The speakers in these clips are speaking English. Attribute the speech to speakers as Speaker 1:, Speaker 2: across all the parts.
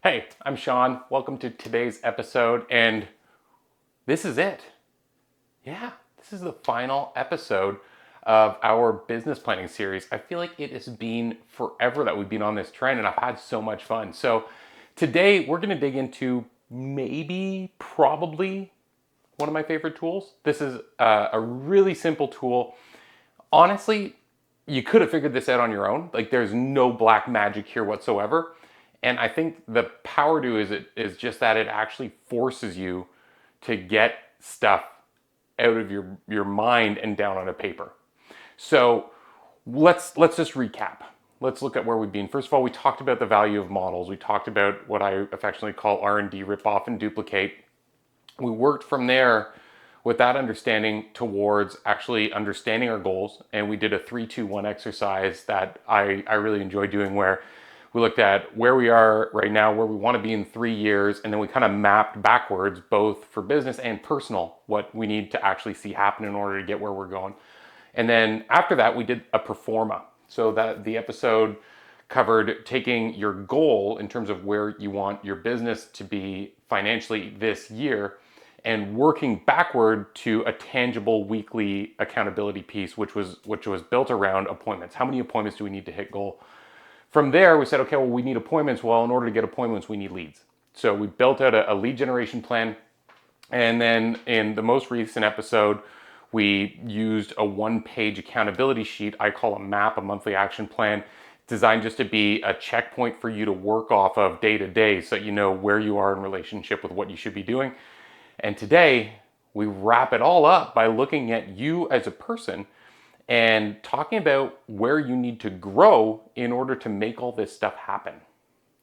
Speaker 1: Hey, I'm Sean. Welcome to today's episode, and this is it. Yeah, this is the final episode of our business planning series. I feel like it has been forever that we've been on this trend, and I've had so much fun. So, today we're going to dig into probably one of my favorite tools. This is a really simple tool. Honestly, you could have figured this out on your own. Like, there's no black magic here whatsoever. And I think the power to is just that it actually forces you to get stuff out of your mind and down on a paper. So let's just recap. Let's look at where we've been. First of all, we talked about the value of models. We talked about what I affectionately call R&D, rip off and duplicate. We worked from there with that understanding towards actually understanding our goals. And we did a 3-2-1 exercise that I really enjoy doing, where we looked at where we are right now, where we want to be in 3 years, and then we kind of mapped backwards, both for business and personal, what we need to actually see happen in order to get where we're going. And then after that, we did a performa. So that the episode covered taking your goal in terms of where you want your business to be financially this year and working backward to a tangible weekly accountability piece, which was built around appointments. How many appointments do we need to hit goal? From there, we said, okay, well, we need appointments. Well, in order to get appointments, we need leads. So we built out a lead generation plan. And then in the most recent episode, we used a one-page accountability sheet I call a MAP, a monthly action plan, designed just to be a checkpoint for you to work off of day to day so you know where you are in relationship with what you should be doing. And today, we wrap it all up by looking at you as a person and talking about where you need to grow in order to make all this stuff happen.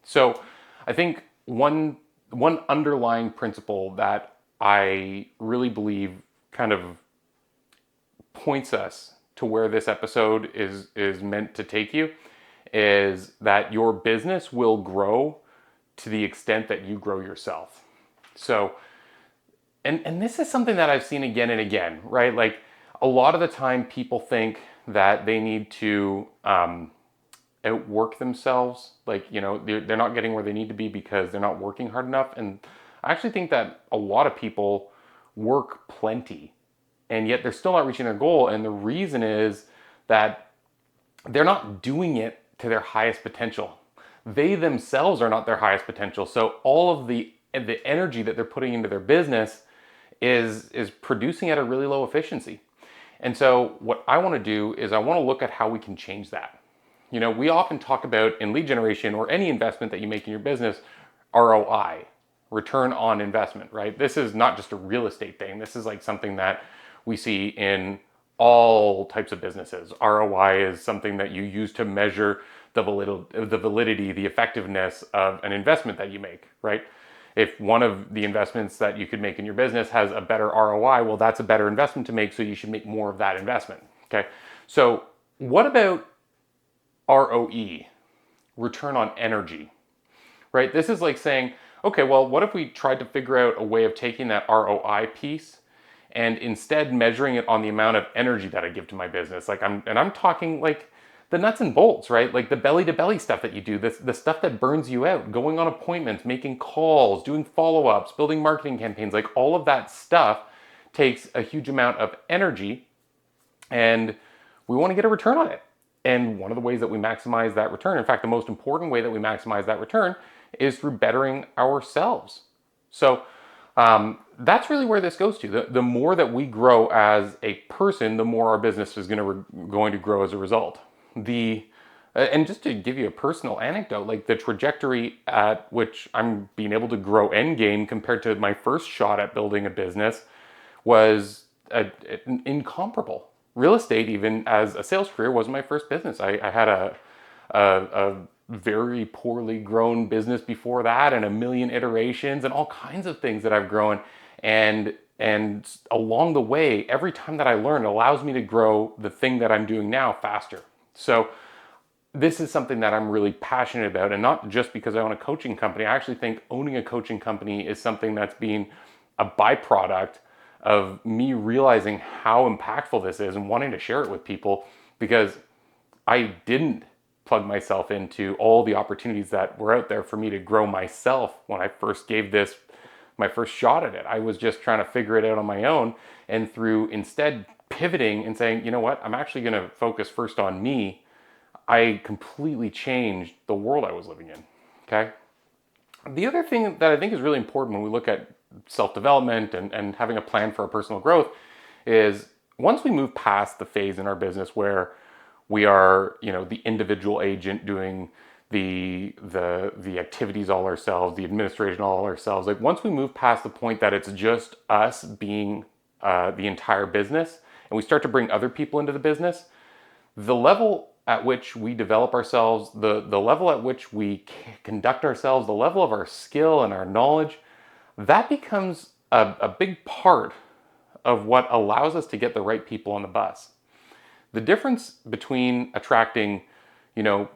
Speaker 1: So I think one underlying principle that I really believe kind of points us to where this episode is meant to take you is that your business will grow to the extent that you grow yourself. So and this is something that I've seen again and again, right? Like, a lot of the time people think that they need to outwork themselves. Like, they're not getting where they need to be because they're not working hard enough. And I actually think that a lot of people work plenty and yet they're still not reaching their goal. And the reason is that they're not doing it to their highest potential. They themselves are not their highest potential. So all of the energy that they're putting into their business is producing at a really low efficiency. And so what I want to do is I want to look at how we can change that. We often talk about in lead generation or any investment that you make in your business, ROI, return on investment, right? This is not just a real estate thing. This is like something that we see in all types of businesses. ROI is something that you use to measure the validity, the effectiveness of an investment that you make, right? If one of the investments that you could make in your business has a better ROI, well, that's a better investment to make, so you should make more of that investment. Okay. So what about ROE, return on energy, right? This is like saying, okay, well, what if we tried to figure out a way of taking that ROI piece and instead measuring it on the amount of energy that I give to my business? I'm talking like the nuts and bolts, right? Like the belly to belly stuff that you do, the stuff that burns you out, going on appointments, making calls, doing follow-ups, building marketing campaigns, like all of that stuff takes a huge amount of energy and we want to get a return on it. And one of the ways that we maximize that return, in fact, the most important way that we maximize that return is through bettering ourselves. So that's really where this goes to. The more that we grow as a person, the more our business is going to grow as a result. And just to give you a personal anecdote, like the trajectory at which I'm being able to grow Endgame compared to my first shot at building a business was incomparable. Real estate, even as a sales career, wasn't my first business. I had a very poorly grown business before that, and a million iterations and all kinds of things that I've grown. And along the way, every time that I learn, it allows me to grow the thing that I'm doing now faster. So this is something that I'm really passionate about, and not just because I own a coaching company. I actually think owning a coaching company is something that's been a byproduct of me realizing how impactful this is and wanting to share it with people, because I didn't plug myself into all the opportunities that were out there for me to grow myself when I first gave this my first shot at it. I was just trying to figure it out on my own, and through instead pivoting and saying, you know what, I'm actually going to focus first on me, I completely changed the world I was living in. Okay. The other thing that I think is really important when we look at self-development and having a plan for our personal growth is once we move past the phase in our business where we are, the individual agent doing the activities all ourselves, the administration all ourselves. Like once we move past the point that it's just us being the entire business, and we start to bring other people into the business, the level at which we develop ourselves, the level at which we conduct ourselves, the level of our skill and our knowledge, that becomes a big part of what allows us to get the right people on the bus. The difference between attracting, an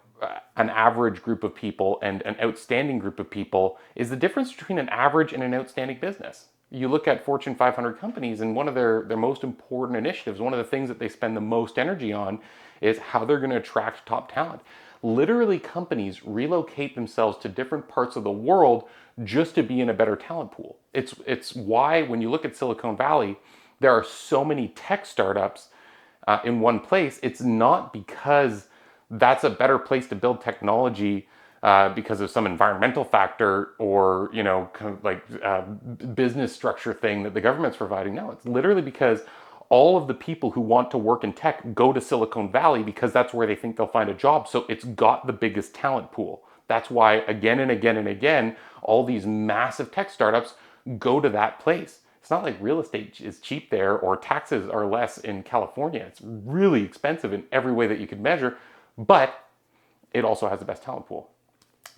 Speaker 1: average group of people and an outstanding group of people is the difference between an average and an outstanding business. You look at Fortune 500 companies, and one of their most important initiatives, one of the things that they spend the most energy on is how they're going to attract top talent. Literally, companies relocate themselves to different parts of the world just to be in a better talent pool. It's why when you look at Silicon Valley, there are so many tech startups in one place. It's not because that's a better place to build technology because of some environmental factor or business structure thing that the government's providing. No, it's literally because all of the people who want to work in tech go to Silicon Valley because that's where they think they'll find a job. So it's got the biggest talent pool. That's why again and again and again, all these massive tech startups go to that place. It's not like real estate is cheap there or taxes are less in California. It's really expensive in every way that you could measure, but it also has the best talent pool.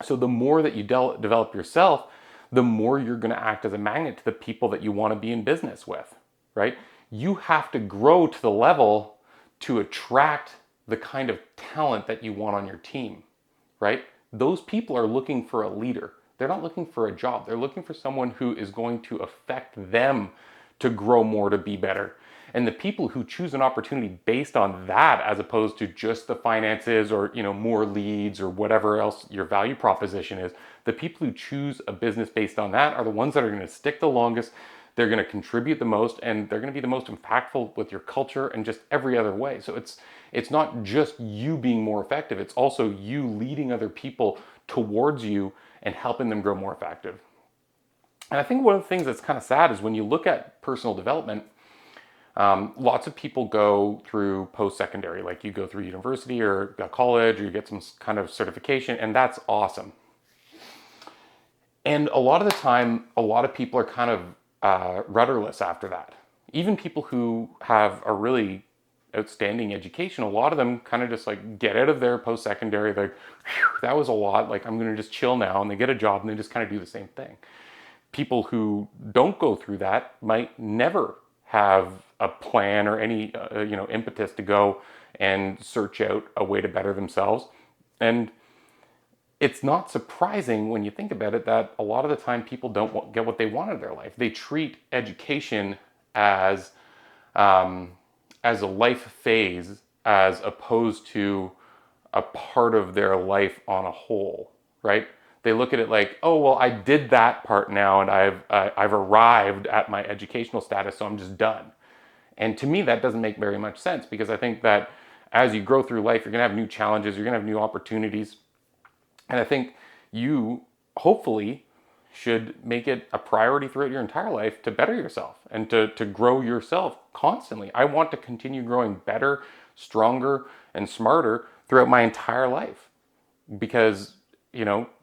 Speaker 1: So the more that you develop yourself, the more you're going to act as a magnet to the people that you want to be in business with, right? You have to grow to the level to attract the kind of talent that you want on your team, right? Those people are looking for a leader. They're not looking for a job. They're looking for someone who is going to affect them to grow more, to be better. And the people who choose an opportunity based on that, as opposed to just the finances or, more leads or whatever else your value proposition is, the people who choose a business based on that are the ones that are going to stick the longest. They're going to contribute the most, and they're going to be the most impactful with your culture and just every other way. So it's not just you being more effective. It's also you leading other people towards you and helping them grow more effective. And I think one of the things that's kind of sad is when you look at personal development, lots of people go through post-secondary, like you go through university or college or you get some kind of certification, and that's awesome. And a lot of the time, a lot of people are kind of rudderless after that. Even people who have a really outstanding education, a lot of them kind of just like get out of their post-secondary, like, that was a lot, like I'm gonna just chill now, and they get a job and they just kind of do the same thing. People who don't go through that might never have a plan or any impetus to go and search out a way to better themselves. And it's not surprising when you think about it that a lot of the time people don't get what they want in their life. They treat education as a life phase as opposed to a part of their life on a whole, right? They look at it like, oh, well, I did that part now and I've arrived at my educational status, so I'm just done. And to me, that doesn't make very much sense, because I think that as you grow through life, you're gonna have new challenges, you're gonna have new opportunities. And I think you hopefully should make it a priority throughout your entire life to better yourself and to grow yourself constantly. I want to continue growing better, stronger, and smarter throughout my entire life. Because,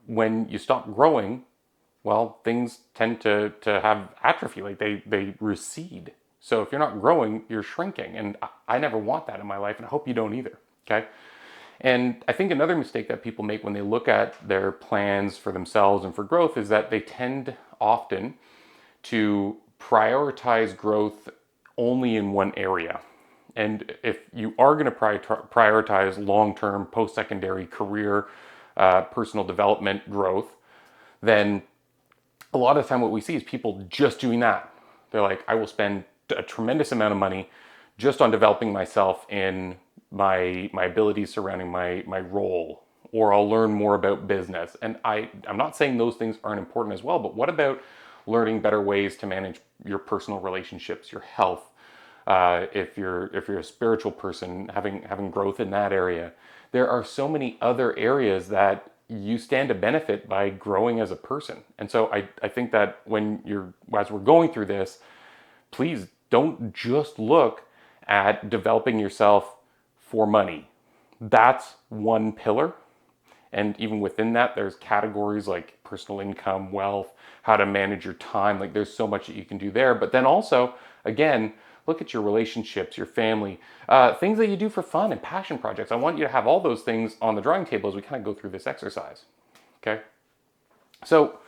Speaker 1: when you stop growing, well, things tend to have atrophy, like they recede. So if you're not growing, you're shrinking. And I never want that in my life, and I hope you don't either, okay? And I think another mistake that people make when they look at their plans for themselves and for growth is that they tend often to prioritize growth only in one area. And if you are going to prioritize long-term post-secondary career, personal development growth, then a lot of the time what we see is people just doing that. They're like, I will spend a tremendous amount of money just on developing myself in my abilities surrounding my role, or I'll learn more about business. And I'm not saying those things aren't important as well, but what about learning better ways to manage your personal relationships, your health? If you're a spiritual person, having growth in that area. There are so many other areas that you stand to benefit by growing as a person. And so I think that as we're going through this, please don't just look at developing yourself for money. That's one pillar. And even within that, there's categories like personal income, wealth, how to manage your time. Like there's so much that you can do there. But then also, again, look at your relationships, your family, things that you do for fun and passion projects. I want you to have all those things on the drawing table as we kind of go through this exercise. Okay? So,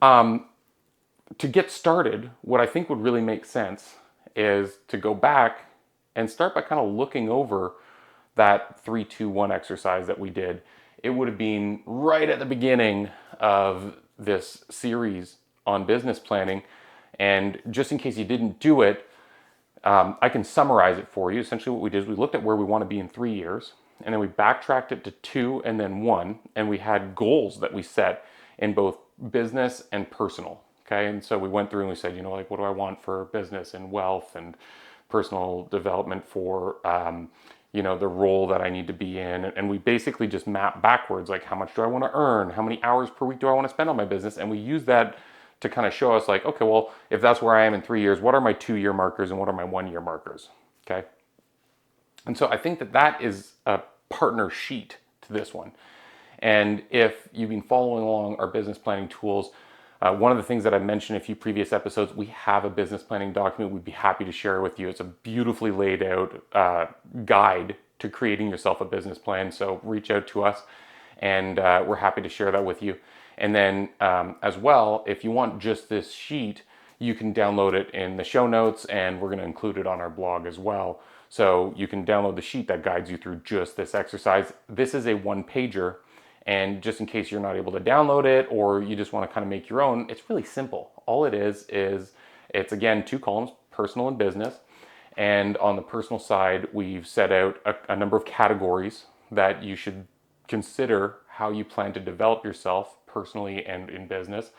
Speaker 1: to get started, what I think would really make sense is to go back and start by kind of looking over that 3-2-1 exercise that we did. It would have been right at the beginning of this series on business planning. And just in case you didn't do it, I can summarize it for you. Essentially what we did is we looked at where we want to be in 3 years, and then we backtracked it to 2 and then 1, and we had goals that we set in both business and personal. Okay, and so we went through and we said, like, what do I want for business and wealth and personal development for, the role that I need to be in. And we basically just mapped backwards, like, how much do I want to earn? How many hours per week do I want to spend on my business? And we use that to kind of show us, like, okay, well, if that's where I am in 3 years, what are my 2-year markers and what are my 1-year markers? Okay. And so I think that is a partner sheet to this one. And if you've been following along our business planning tools, one of the things that I mentioned in a few previous episodes, we have a business planning document we'd be happy to share with you. It's a beautifully laid out guide to creating yourself a business plan. So reach out to us and we're happy to share that with you. And then as well, if you want just this sheet, you can download it in the show notes, and we're going to include it on our blog as well. So you can download the sheet that guides you through just this exercise. This is a 1-pager. And just in case you're not able to download it or you just want to kind of make your own, it's really simple. All it is it's again 2 columns, personal and business. And on the personal side, we've set out a number of categories that you should consider how you plan to develop yourself personally and in business.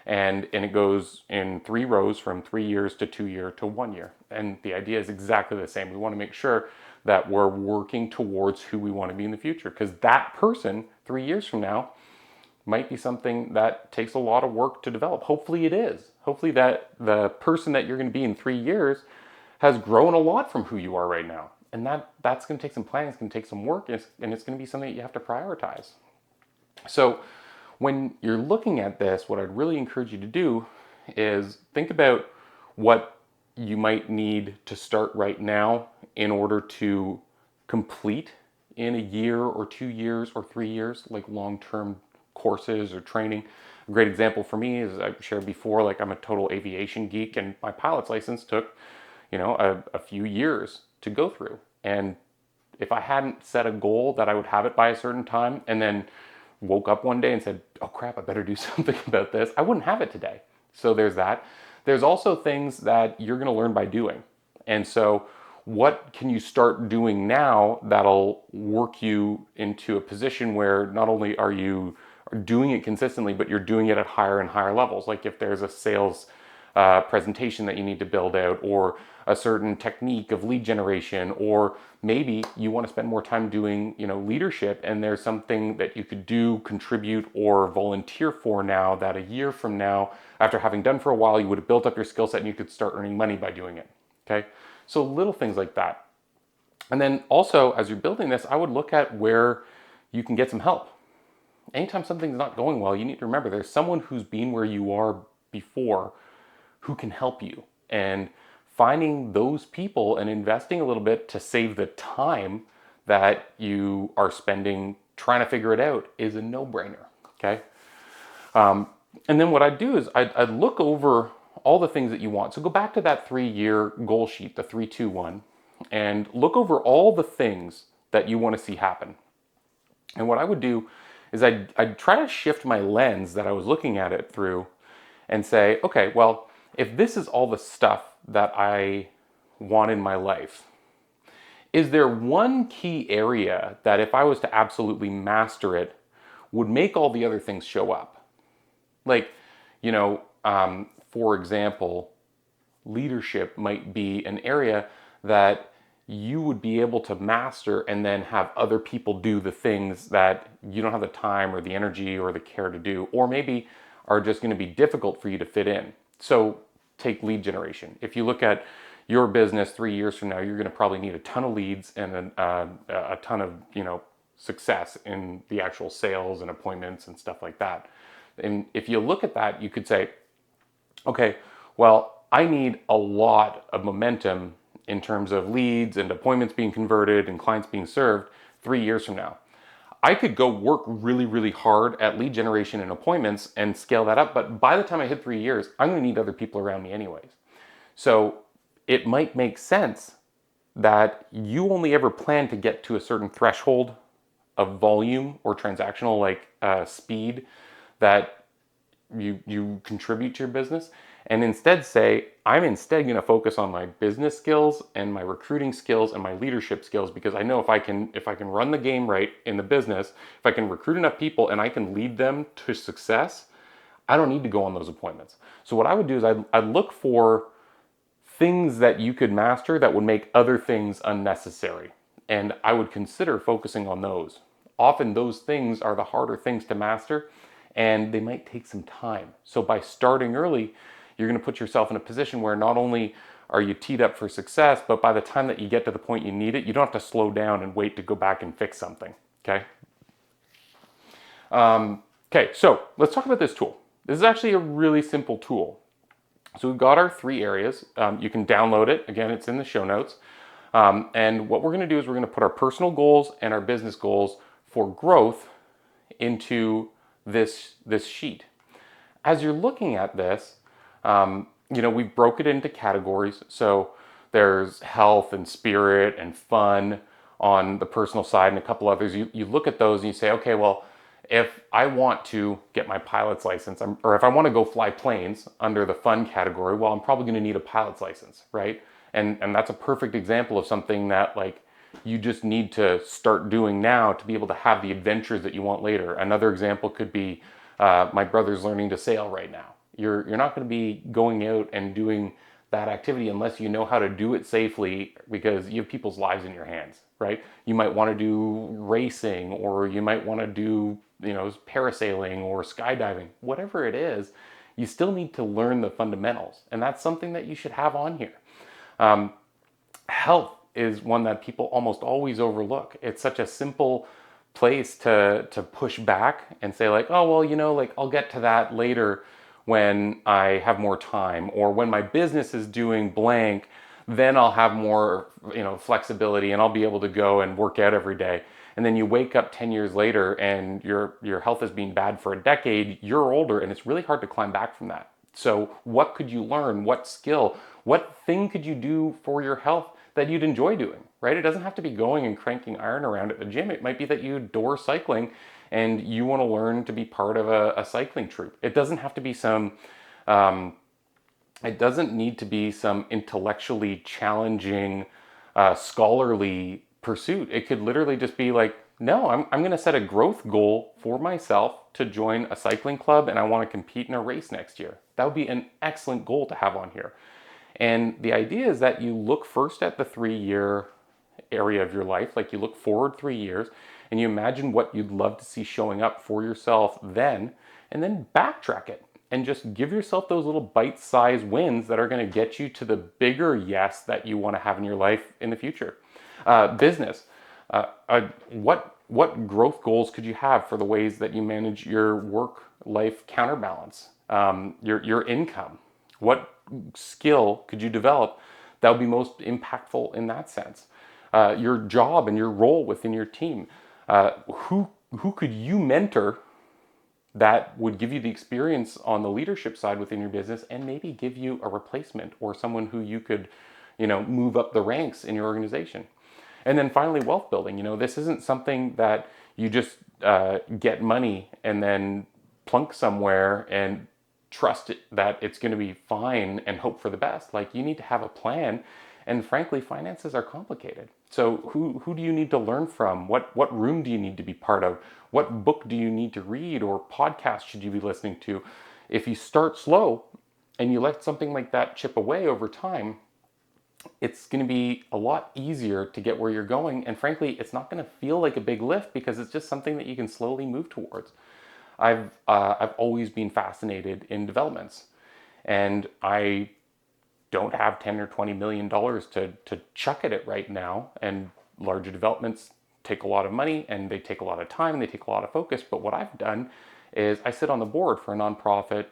Speaker 1: And it goes in 3 rows from 3 years to 2 year to 1 year. And the idea is exactly the same. We want to make sure that we're working towards who we want to be in the future, because that person 3 years from now might be something that takes a lot of work to develop. Hopefully it is. Hopefully that the person that you're going to be in 3 years has grown a lot from who you are right now. And that's going to take some planning, it's going to take some work, and it's going to be something that you have to prioritize. So when you're looking at this, what I'd really encourage you to do is think about what you might need to start right now in order to complete in a year or 2 years or 3 years, like long-term courses or training. A great example for me is, I've shared before, like, I'm a total aviation geek, and my pilot's license took, a few years to go through. And if I hadn't set a goal that I would have it by a certain time and then woke up one day and said, oh crap, I better do something about this, I wouldn't have it today. So there's that. There's also things that you're going to learn by doing. And so what can you start doing now that'll work you into a position where not only are you doing it consistently, but you're doing it at higher and higher levels? Like if there's a sales presentation that you need to build out, or a certain technique of lead generation, or maybe you want to spend more time doing leadership, and there's something that you could do, contribute, or volunteer for now that a year from now, after having done for a while, you would have built up your skill set and you could start earning money by doing it. Okay, so little things like that. And then also, as you're building this, I would look at where you can get some help. Anytime something's not going well, you need to remember there's someone who's been where you are before who can help you. And finding those people and investing a little bit to save the time that you are spending trying to figure it out is a no-brainer. Okay. And then what I'd do is I'd look over all the things that you want. So go back to that 3-year goal sheet, the 3-2-1, and look over all the things that you want to see happen. And what I would do is I'd try to shift my lens that I was looking at it through and say, okay, well, if this is all the stuff that I want in my life, Is there one key area that if I was to absolutely master it, would make all the other things show up? Like, for example, leadership might be an area that you would be able to master and then have other people do the things that you don't have the time or the energy or the care to do, or maybe are just going to be difficult for you to fit in. So take lead generation. If you look at your business 3 years from now, you're going to probably need a ton of leads and a ton of success in the actual sales and appointments and stuff like that. And if you look at that, you could say, okay, well, I need a lot of momentum in terms of leads and appointments being converted and clients being served 3 years from now. I could go work really, really hard at lead generation and appointments and scale that up. But by the time I hit 3 years, I'm going to need other people around me anyways. So it might make sense that you only ever plan to get to a certain threshold of volume or transactional speed that you contribute to your business, and instead say, I'm instead going to focus on my business skills and my recruiting skills and my leadership skills, because I know if I can run the game right in the business, if I can recruit enough people and I can lead them to success, I don't need to go on those appointments. So what I would do is I'd look for things that you could master that would make other things unnecessary, and I would consider focusing on those. Often those things are the harder things to master, and they might take some time. So by starting early, you're going to put yourself in a position where not only are you teed up for success, but by the time that you get to the point you need it, you don't have to slow down and wait to go back and fix something. Okay. Okay, so let's talk about this tool. This is actually a really simple tool. So we've got our 3 areas. You can download it. Again, it's in the show notes. And what we're going to do is we're going to put our personal goals and our business goals for growth into this sheet. As you're looking at this, we've broken it into categories. So there's health and spirit and fun on the personal side and a couple others. You look at those and you say, okay, well, if I want to get my pilot's license, or if I want to go fly planes under the fun category, well, I'm probably going to need a pilot's license, right? And that's a perfect example of something that you just need to start doing now to be able to have the adventures that you want later. Another example could be my brother's learning to sail right now. You're not going to be going out and doing that activity unless you know how to do it safely, because you have people's lives in your hands, right? You might want to do racing, or you might want to do parasailing or skydiving. Whatever it is, you still need to learn the fundamentals, and that's something that you should have on here. Health is one that people almost always overlook. It's such a simple place to push back and say oh, well, I'll get to that later when I have more time, or when my business is doing blank, then I'll have more, flexibility and I'll be able to go and work out every day. And then you wake up 10 years later and your health has been bad for a decade, you're older, and it's really hard to climb back from that. So what could you learn? What skill? What thing could you do for your health that you'd enjoy doing, right? It doesn't have to be going and cranking iron around at the gym. It might be that you adore cycling and you want to learn to be part of a cycling troop. It doesn't have to be it doesn't need to be some intellectually challenging, scholarly pursuit. It could literally just be no, I'm going to set a growth goal for myself to join a cycling club, and I want to compete in a race next year. That would be an excellent goal to have on here. And the idea is that you look first at the 3-year area of your life, you look forward 3 years, and you imagine what you'd love to see showing up for yourself then, and then backtrack it and just give yourself those little bite-sized wins that are going to get you to the bigger yes that you want to have in your life in the future. Business. What growth goals could you have for the ways that you manage your work-life counterbalance, your income? What skill could you develop that would be most impactful in that sense? Your job and your role within your team. Who could you mentor that would give you the experience on the leadership side within your business, and maybe give you a replacement or someone who you could, move up the ranks in your organization? And then finally, wealth building. This isn't something that you just get money and then plunk somewhere and trust that it's going to be fine and hope for the best. You need to have a plan And frankly, finances are complicated. So who do you need to learn from? What room do you need to be part of? What book do you need to read or podcast should you be listening to? If you start slow and you let something like that chip away over time, it's going to be a lot easier to get where you're going. And frankly, it's not going to feel like a big lift because it's just something that you can slowly move towards. I've always been fascinated in developments, and I don't have 10 or 20 million dollars to chuck at it right now. And larger developments take a lot of money and they take a lot of time and they take a lot of focus. But what I've done is I sit on the board for a nonprofit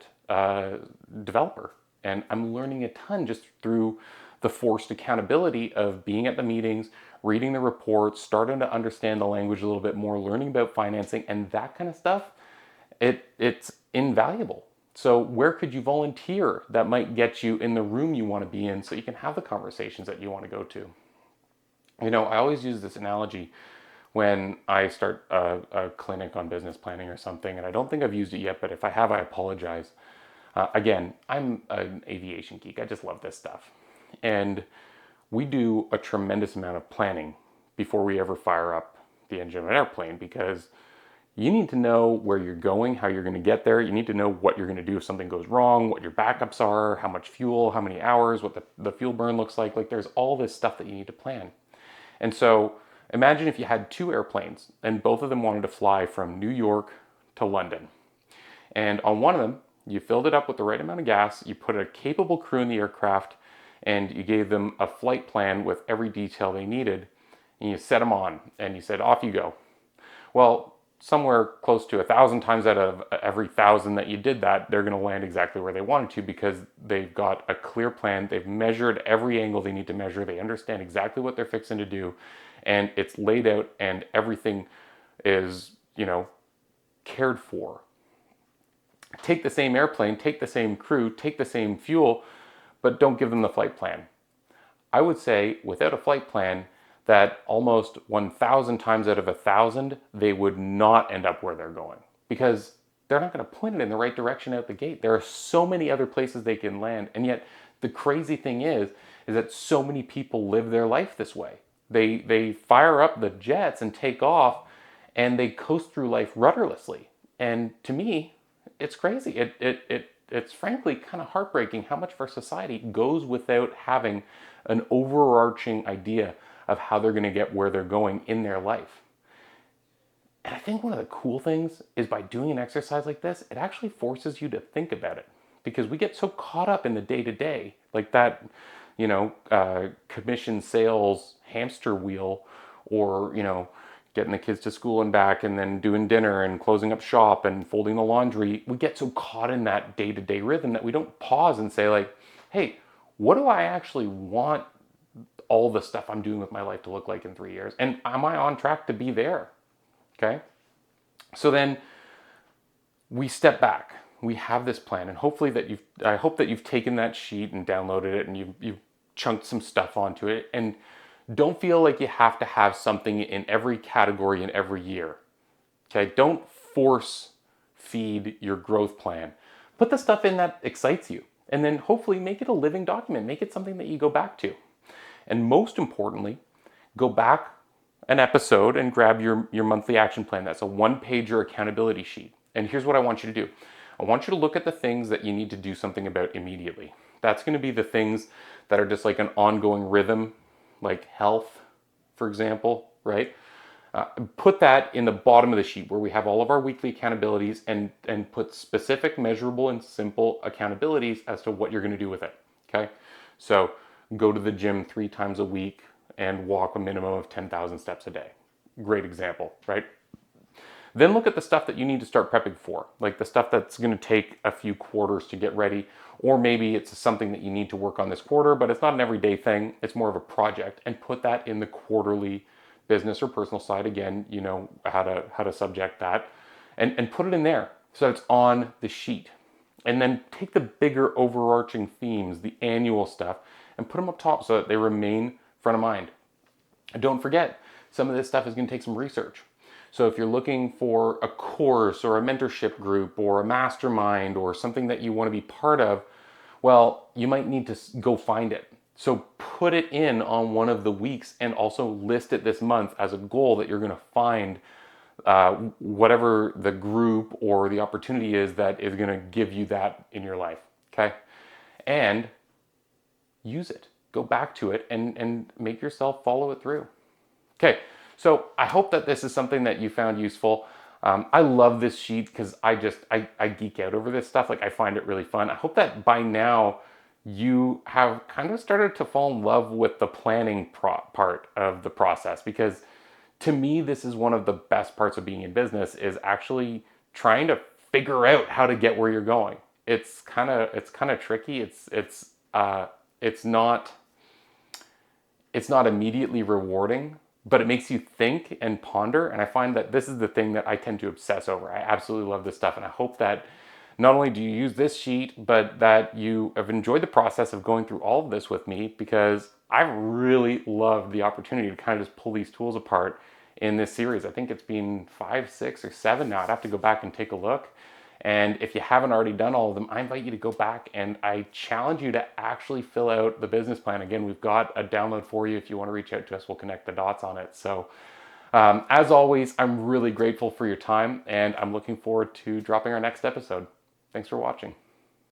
Speaker 1: developer, and I'm learning a ton just through the forced accountability of being at the meetings, reading the reports, starting to understand the language a little bit more, learning about financing and that kind of stuff. It's invaluable. So where could you volunteer that might get you in the room you want to be in so you can have the conversations that you want to go to? You know, I always use this analogy when I start a clinic on business planning or something, and I don't think I've used it yet, but if I have, I apologize. Again, I'm an aviation geek. I just love this stuff. And we do a tremendous amount of planning before we ever fire up the engine of an airplane, because you need to know where you're going, how you're going to get there. You need to know what you're going to do if something goes wrong, what your backups are, how much fuel, how many hours, what the fuel burn looks like. Like, there's all this stuff that you need to plan. And so imagine if you had two airplanes and both of them wanted to fly from New York to London. And on one of them, you filled it up with the right amount of gas, you put a capable crew in the aircraft, and you gave them a flight plan with every detail they needed, and you set them on, and you said, off you go. Well, somewhere close to 1,000 times out of every 1,000 that you did that, they're going to land exactly where they wanted to, because they've got a clear plan. They've measured every angle they need to measure. They understand exactly what they're fixing to do, and it's laid out, and everything is, cared for. Take the same airplane, take the same crew, take the same fuel, but don't give them the flight plan. I would say without a flight plan, that almost 1,000 times out of 1,000, they would not end up where they're going, because they're not going to point it in the right direction out the gate. There are so many other places they can land. And yet the crazy thing is that so many people live their life this way. They fire up the jets and take off, and they coast through life rudderlessly. And to me, it's crazy. It's frankly kind of heartbreaking how much of our society goes without having an overarching idea of how they're going to get where they're going in their life. And I think one of the cool things is, by doing an exercise like this, it actually forces you to think about it, because we get so caught up in the day-to-day, like that, commission sales hamster wheel, or, getting the kids to school and back, and then doing dinner and closing up shop and folding the laundry. We get so caught in that day-to-day rhythm that we don't pause and say, like, hey, what do I actually want all the stuff I'm doing with my life to look like in 3 years? And am I on track to be there? Okay. So then we step back. We have this plan, and hopefully I hope that you've taken that sheet and downloaded it, and you've chunked some stuff onto it. And don't feel like you have to have something in every category in every year. Okay. Don't force feed your growth plan. Put the stuff in that excites you, and then hopefully make it a living document. Make it something that you go back to. And most importantly, go back an episode and grab your monthly action plan. That's a one-pager accountability sheet. And here's what I want you to do. I want you to look at the things that you need to do something about immediately. That's going to be the things that are just like an ongoing rhythm, like health, for example, right? Put that in the bottom of the sheet where we have all of our weekly accountabilities, and put specific, measurable, and simple accountabilities as to what you're going to do with it, okay? So go to the gym 3 times a week and walk a minimum of 10,000 steps a day. Great example, right? Then look at the stuff that you need to start prepping for, like the stuff that's going to take a few quarters to get ready, or maybe it's something that you need to work on this quarter, but it's not an everyday thing. It's more of a project, and put that in the quarterly business or personal side. Again, you know how to subject that, and put it in there so it's on the sheet. And then take the bigger overarching themes, the annual stuff, and put them up top so that they remain front of mind. And don't forget, some of this stuff is going to take some research. So if you're looking for a course or a mentorship group or a mastermind or something that you want to be part of, well, you might need to go find it. So put it in on one of the weeks and also list it this month as a goal that you're going to find whatever the group or the opportunity is that is going to give you that in your life. Okay. And use it. Go back to it and make yourself follow it through. Okay, so I hope that this is something that you found useful. I love this sheet because I geek out over this stuff. Like I find it really fun. I hope that by now you have kind of started to fall in love with the planning part of the process, because to me this is one of the best parts of being in business, is actually trying to figure out how to get where you're going. It's kind of tricky. It's not immediately rewarding, but it makes you think and ponder. And I find that this is the thing that I tend to obsess over. I absolutely love this stuff. And I hope that not only do you use this sheet, but that you have enjoyed the process of going through all of this with me, because I really loved the opportunity to kind of just pull these tools apart in this series. I think it's been 5, 6, or 7 now. I'd have to go back and take a look. And if you haven't already done all of them, I invite you to go back and I challenge you to actually fill out the business plan. Again, we've got a download for you. If you want to reach out to us, we'll connect the dots on it. So as always, I'm really grateful for your time, and I'm looking forward to dropping our next episode. Thanks for watching.